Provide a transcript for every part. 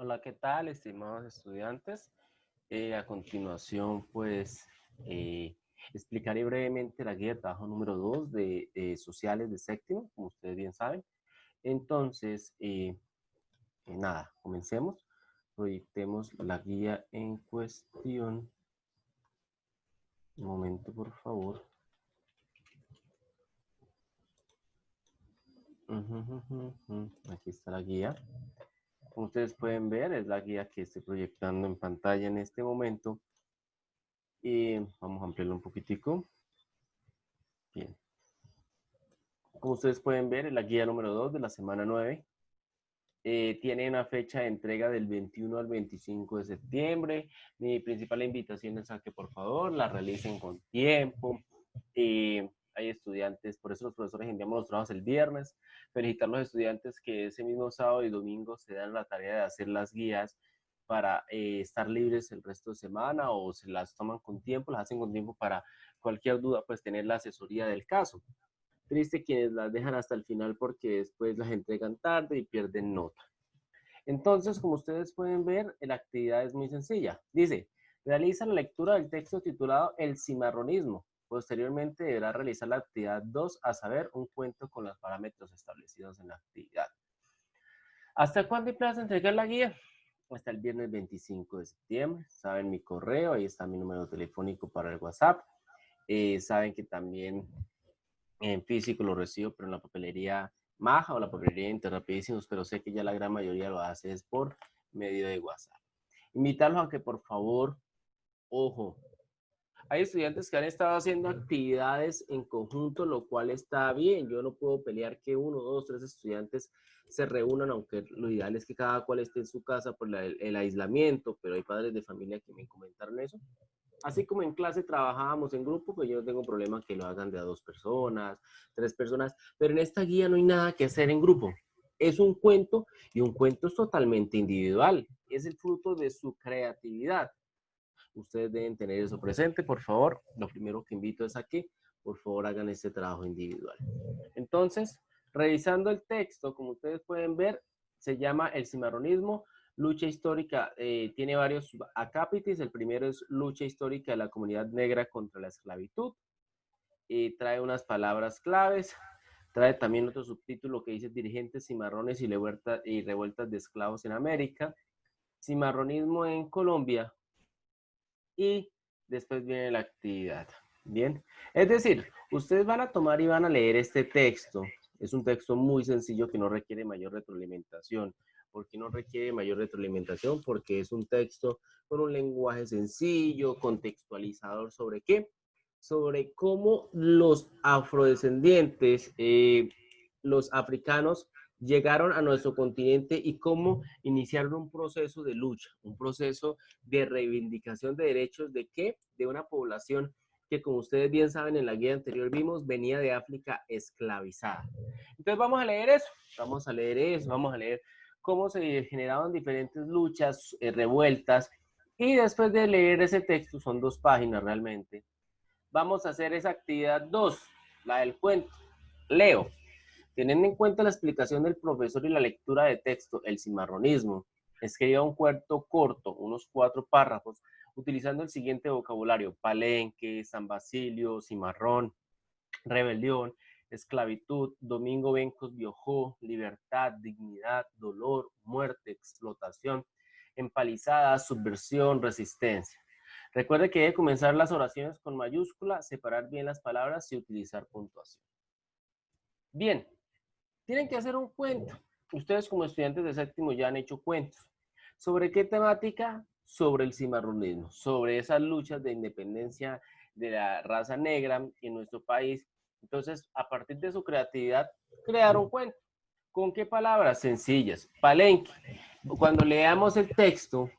Hola, ¿qué tal, estimados estudiantes? A continuación, pues, explicaré brevemente la guía de trabajo número 2 de sociales de séptimo, como ustedes bien saben. Entonces, nada, comencemos. Proyectemos la guía en cuestión. Un momento, por favor. Aquí está la guía. Como ustedes pueden ver, es la guía que estoy proyectando en pantalla en este momento. Y vamos a ampliarlo un poquitico. Bien. Como ustedes pueden ver, es la guía número 2 de la semana 9. Tiene una fecha de entrega del 21 al 25 de septiembre. Mi principal invitación es a que por favor la realicen con tiempo. Hay estudiantes, por eso los profesores enviamos los trabajos el viernes. Felicitar a los estudiantes que ese mismo sábado y domingo se dan la tarea de hacer las guías para estar libres el resto de semana, o se las toman con tiempo, las hacen con tiempo para cualquier duda, pues tener la asesoría del caso. Triste quienes las dejan hasta el final porque después las entregan tarde y pierden nota. Entonces, como ustedes pueden ver, la actividad es muy sencilla. Dice, realiza la lectura del texto titulado El cimarronismo. Posteriormente deberá realizar la actividad 2, a saber, un cuento con los parámetros establecidos en la actividad. ¿Hasta cuándo hay plazo de entregar la guía? Hasta el viernes 25 de septiembre. Saben mi correo, ahí está mi número telefónico para el WhatsApp. Saben que también en físico lo recibo, pero en la papelería Maja o la papelería Interrapidísimos, pero sé que ya la gran mayoría lo hace es por medio de WhatsApp. Invitarlos a que por favor, ojo, hay estudiantes que han estado haciendo actividades en conjunto, lo cual está bien. Yo no puedo pelear que uno, dos, tres estudiantes se reúnan, aunque lo ideal es que cada cual esté en su casa por el aislamiento, pero hay padres de familia que me comentaron eso. Así como en clase trabajábamos en grupo, pues yo no tengo problema que lo hagan de a 2 personas, 3 personas, pero en esta guía no hay nada que hacer en grupo. Es un cuento y un cuento es totalmente individual. Es el fruto de su creatividad. Ustedes deben tener eso presente, por favor. Lo primero que invito es a que, por favor, hagan este trabajo individual. Entonces, revisando el texto, como ustedes pueden ver, se llama El cimarronismo, lucha histórica. Tiene varios acápites. El primero es lucha histórica de la comunidad negra contra la esclavitud. Trae unas palabras claves. Trae también otro subtítulo que dice dirigentes cimarrones y revueltas de esclavos en América. Cimarronismo en Colombia. Y después viene la actividad. Bien, es decir, ustedes van a tomar y van a leer este texto. Es un texto muy sencillo que no requiere mayor retroalimentación. ¿Por qué no requiere mayor retroalimentación? Porque es un texto con un lenguaje sencillo, contextualizador. ¿Sobre qué? Sobre cómo los afrodescendientes, los africanos, llegaron a nuestro continente y cómo iniciaron un proceso de lucha, un proceso de reivindicación de derechos de qué? De una población que, como ustedes bien saben, en la guía anterior vimos, venía de África esclavizada. Entonces vamos a leer eso, vamos a leer cómo se generaban diferentes luchas, revueltas, y después de leer ese texto, son 2 páginas realmente, vamos a hacer esa actividad 2, la del cuento. Leo. Teniendo en cuenta la explicación del profesor y la lectura de texto, el cimarronismo, escriba un cuento corto, unos 4 párrafos, utilizando el siguiente vocabulario: palenque, San Basilio, cimarrón, rebelión, esclavitud, Domingo Bencos Biojó, libertad, dignidad, dolor, muerte, explotación, empalizada, subversión, resistencia. Recuerde que debe comenzar las oraciones con mayúscula, separar bien las palabras y utilizar puntuación. Bien, tienen que hacer un cuento. Ustedes como estudiantes de séptimo ya han hecho cuentos. ¿Sobre qué temática? Sobre el cimarronismo, sobre esas luchas de independencia de la raza negra en nuestro país. Entonces, a partir de su creatividad, crearon un cuento. ¿Con qué palabras? Sencillas. Palenque. Cuando leamos el texto,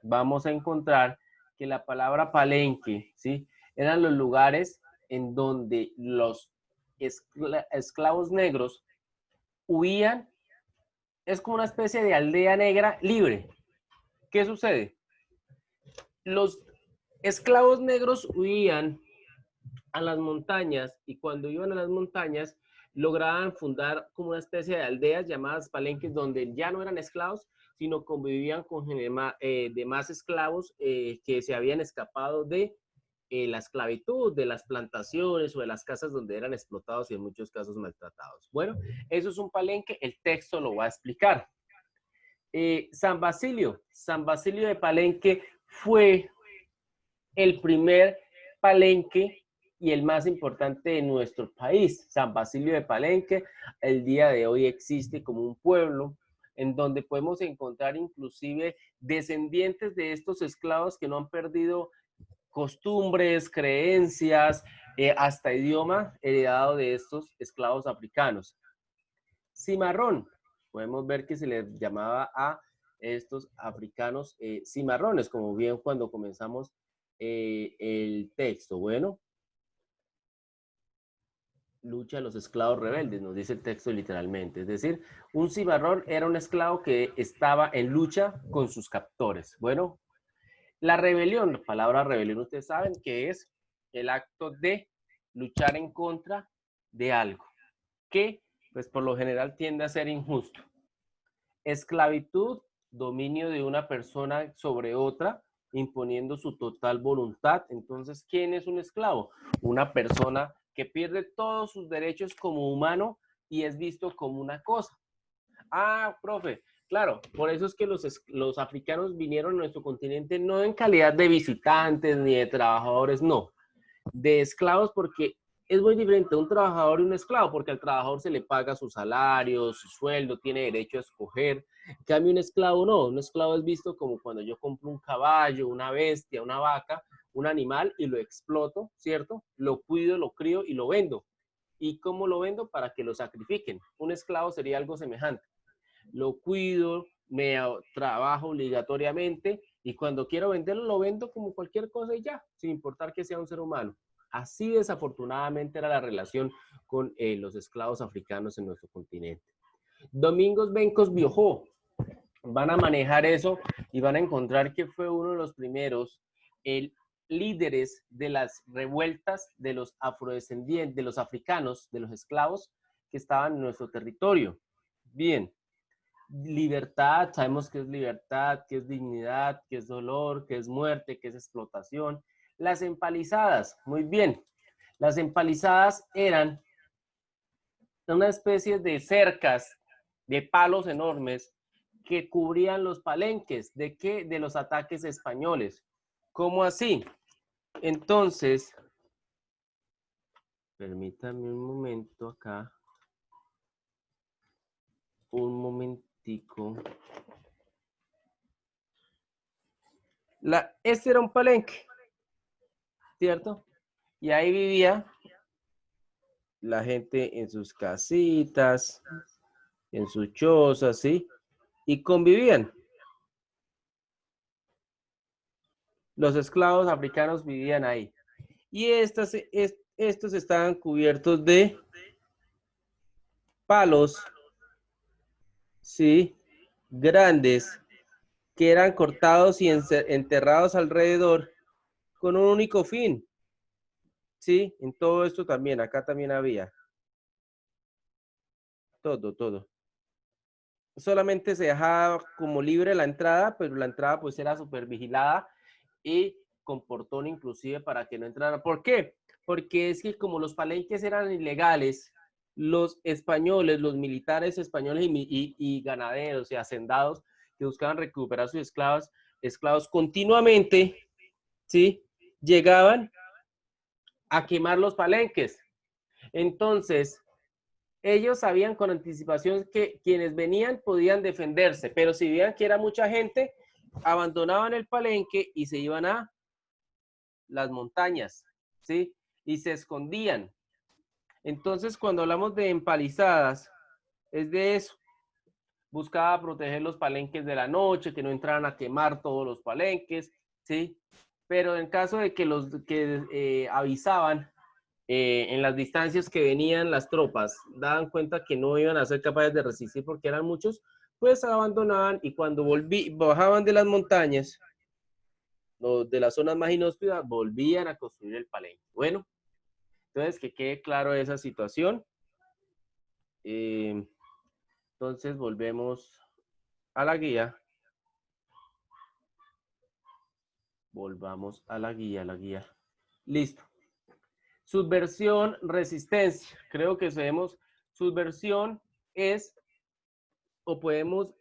vamos a encontrar que la palabra palenque, ¿sí? Eran los lugares en donde los esclavos negros huían. Es como una especie de aldea negra libre. ¿Qué sucede? Los esclavos negros huían a las montañas, y cuando iban a las montañas lograban fundar como una especie de aldeas llamadas palenques, donde ya no eran esclavos, sino convivían con demás esclavos que se habían escapado de la esclavitud, de las plantaciones o de las casas donde eran explotados y en muchos casos maltratados. Bueno, eso es un palenque, el texto lo va a explicar. San Basilio de Palenque fue el primer palenque y el más importante de nuestro país. San Basilio de Palenque, el día de hoy existe como un pueblo en donde podemos encontrar inclusive descendientes de estos esclavos que no han perdido costumbres, creencias, hasta idioma heredado de estos esclavos africanos. Cimarrón, podemos ver que se les llamaba a estos africanos cimarrones, como bien cuando comenzamos el texto. Bueno, lucha a los esclavos rebeldes, nos dice el texto literalmente. Es decir, un cimarrón era un esclavo que estaba en lucha con sus captores. Bueno, la rebelión, la palabra rebelión, ustedes saben que es el acto de luchar en contra de algo que, pues por lo general tiende a ser injusto. Esclavitud, dominio de una persona sobre otra, imponiendo su total voluntad. Entonces, ¿quién es un esclavo? Una persona que pierde todos sus derechos como humano y es visto como una cosa. Ah, profe, claro, por eso es que los africanos vinieron a nuestro continente no en calidad de visitantes ni de trabajadores, no, de esclavos, porque es muy diferente un trabajador y un esclavo, porque al trabajador se le paga su salario, su sueldo, tiene derecho a escoger. En cambio, un esclavo no, un esclavo es visto como cuando yo compro un caballo, una bestia, una vaca, un animal y lo exploto, ¿cierto? Lo cuido, lo crío y lo vendo. ¿Y cómo lo vendo? Para que lo sacrifiquen. Un esclavo sería algo semejante. Lo cuido, me trabajo obligatoriamente y cuando quiero venderlo lo vendo como cualquier cosa y ya, sin importar que sea un ser humano. Así desafortunadamente era la relación con los esclavos africanos en nuestro continente. Domingos Bencos Biojó, van a manejar eso y van a encontrar que fue uno de los primeros líderes de las revueltas de los afrodescendientes, de los africanos, de los esclavos que estaban en nuestro territorio. Bien, libertad, sabemos qué es libertad, qué es dignidad, qué es dolor, qué es muerte, qué es explotación. Las empalizadas, muy bien. Las empalizadas eran una especie de cercas, de palos enormes que cubrían los palenques. ¿De qué? De los ataques españoles. ¿Cómo así? Entonces, permítame un momento acá. Un momentico. Este era un palenque, ¿cierto? Y ahí vivía la gente en sus casitas, en sus chozas, ¿sí? Y convivían. Los esclavos africanos vivían ahí. Y estos estaban cubiertos de palos, ¿sí? Grandes, que eran cortados y enterrados alrededor con un único fin, ¿sí? En todo esto también, acá también había. Todo. Solamente se dejaba como libre la entrada, pero la entrada pues era súper vigilada y con portón inclusive para que no entrara. ¿Por qué? Porque es que como los palenques eran ilegales, los españoles, los militares españoles y ganaderos y hacendados que buscaban recuperar sus esclavos continuamente, ¿sí? Llegaban a quemar los palenques. Entonces, ellos sabían con anticipación que quienes venían podían defenderse, pero si veían que era mucha gente, abandonaban el palenque y se iban a las montañas, ¿sí? Y se escondían. Entonces, cuando hablamos de empalizadas, es de eso. Buscaba proteger los palenques de la noche, que no entraran a quemar todos los palenques, ¿sí? Pero en caso de que los que avisaban en las distancias que venían las tropas, daban cuenta que no iban a ser capaces de resistir porque eran muchos, pues abandonaban y cuando bajaban de las montañas, de las zonas más inhóspitas, volvían a construir el palenque. Bueno, entonces que quede claro esa situación. Entonces volvemos a la guía. Volvamos a la guía, Listo. Subversión, resistencia. Creo que sabemos, subversión es, o podemos,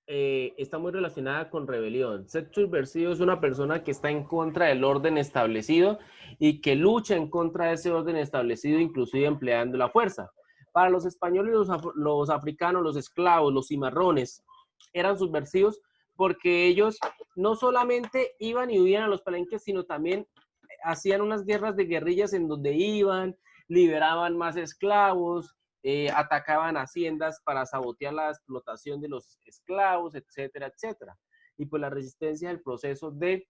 está muy relacionada con rebelión. Ser subversivo es una persona que está en contra del orden establecido y que lucha en contra de ese orden establecido, inclusive empleando la fuerza. Para los españoles, los africanos, los esclavos, los cimarrones, eran subversivos porque ellos no solamente iban y huían a los palenques, sino también hacían unas guerras de guerrillas en donde iban, liberaban más esclavos, atacaban haciendas para sabotear la explotación de los esclavos, etcétera, etcétera. Y pues la resistencia es el proceso de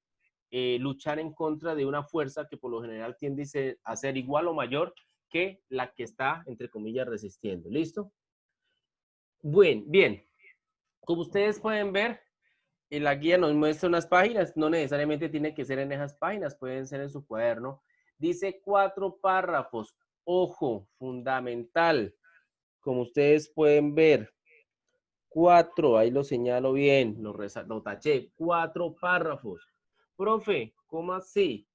luchar en contra de una fuerza que por lo general tiende a ser igual o mayor que la que está, entre comillas, resistiendo. ¿Listo? Bien. Como ustedes pueden ver, la guía nos muestra unas páginas, no necesariamente tiene que ser en esas páginas, pueden ser en su cuaderno. Dice 4 párrafos. Ojo, fundamental. Como ustedes pueden ver, 4, ahí lo señalo bien, lo taché, 4 párrafos. Profe, ¿cómo así?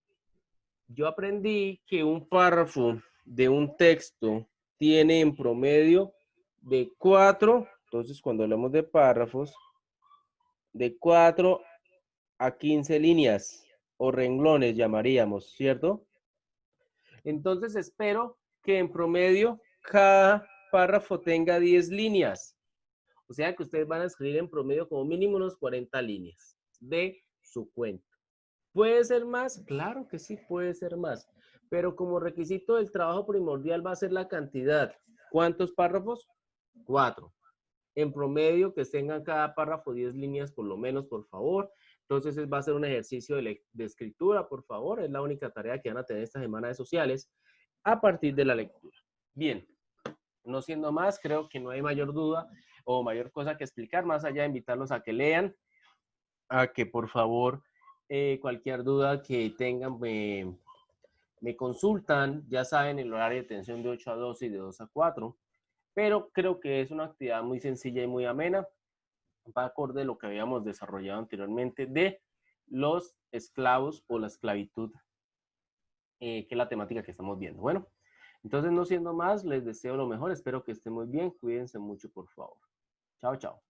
Yo aprendí que un párrafo de un texto tiene en promedio de 4, entonces cuando hablamos de párrafos, de 4 a 15 líneas o renglones llamaríamos, ¿cierto? Entonces espero que en promedio cada párrafo tenga 10 líneas. O sea que ustedes van a escribir en promedio como mínimo unos 40 líneas de su cuento. ¿Puede ser más? Claro que sí, puede ser más. Pero como requisito del trabajo primordial va a ser la cantidad. ¿Cuántos párrafos? 4. En promedio que tengan cada párrafo 10 líneas por lo menos, por favor. Entonces va a ser un ejercicio de escritura, por favor. Es la única tarea que van a tener esta semana de sociales a partir de la lectura. Bien, no siendo más, creo que no hay mayor duda o mayor cosa que explicar, más allá de invitarlos a que lean, a que por favor cualquier duda que tengan me consultan, ya saben el horario de atención de 8 a 12 y de 2 a 4, pero creo que es una actividad muy sencilla y muy amena, va acorde a lo que habíamos desarrollado anteriormente de los esclavos o la esclavitud, que es la temática que estamos viendo. Bueno, entonces no siendo más, les deseo lo mejor, espero que estén muy bien, cuídense mucho por favor. Chao, chao.